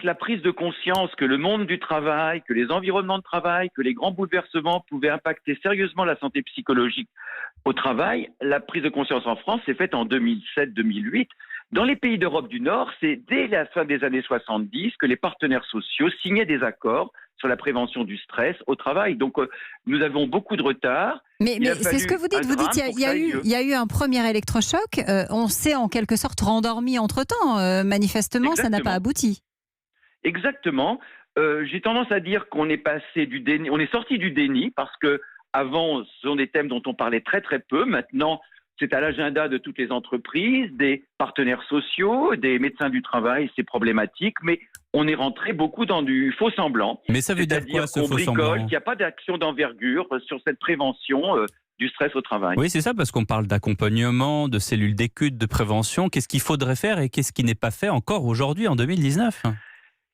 La prise de conscience que le monde du travail, que les environnements de travail, que les grands bouleversements pouvaient impacter sérieusement la santé psychologique au travail, la prise de conscience en France s'est faite en 2007-2008. Dans les pays d'Europe du Nord, c'est dès la fin des années 70 que les partenaires sociaux signaient des accords sur la prévention du stress au travail. Donc, nous avons beaucoup de retard. Mais c'est ce que vous dites. Vous dites il y a eu un premier électrochoc. On s'est en quelque sorte rendormi entre-temps. Manifestement, Exactement. Ça n'a pas abouti. Exactement. J'ai tendance à dire qu'on est passé du déni, on est sorti du déni parce que avant, ce sont des thèmes dont on parlait très très peu. Maintenant, c'est à l'agenda de toutes les entreprises, des partenaires sociaux, des médecins du travail, c'est problématique, mais on est rentré beaucoup dans du faux semblant. Mais ça veut dire quoi, ce faux semblant ? Qu'il n'y a pas d'action d'envergure sur cette prévention du stress au travail. Oui, c'est ça, parce qu'on parle d'accompagnement, de cellules d'écoute, de prévention. Qu'est-ce qu'il faudrait faire et qu'est-ce qui n'est pas fait encore aujourd'hui, en 2019 ?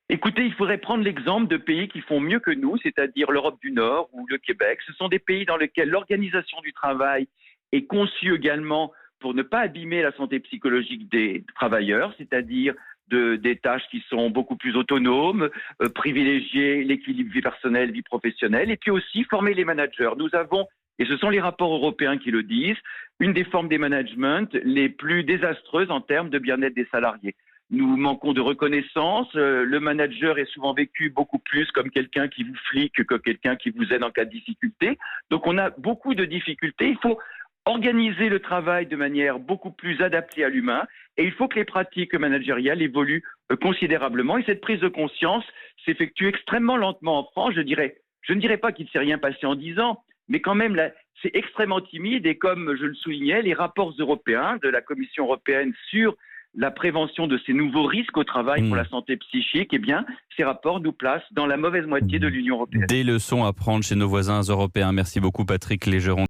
Écoutez, il faudrait prendre l'exemple de pays qui font mieux que nous, c'est-à-dire l'Europe du Nord ou le Québec. Ce sont des pays dans lesquels l'organisation du travail est conçue également pour ne pas abîmer la santé psychologique des travailleurs, c'est-à-dire des tâches qui sont beaucoup plus autonomes, privilégier l'équilibre vie personnelle, vie professionnelle, et puis aussi former les managers. Nous avons, et ce sont les rapports européens qui le disent, une des formes des management les plus désastreuses en termes de bien-être des salariés. Nous manquons de reconnaissance. Le manager est souvent vécu beaucoup plus comme quelqu'un qui vous flique que quelqu'un qui vous aide en cas de difficulté. Donc on a beaucoup de difficultés. Il faut organiser le travail de manière beaucoup plus adaptée à l'humain et il faut que les pratiques managériales évoluent considérablement. Et cette prise de conscience s'effectue extrêmement lentement en France. Je ne dirais pas qu'il ne s'est rien passé en 10 ans, mais quand même, là, c'est extrêmement timide. Et comme je le soulignais, les rapports européens de la Commission européenne sur la prévention de ces nouveaux risques au travail pour la santé psychique, eh bien, ces rapports nous placent dans la mauvaise moitié de l'Union européenne. Des leçons à prendre chez nos voisins européens. Merci beaucoup, Patrick Légeron.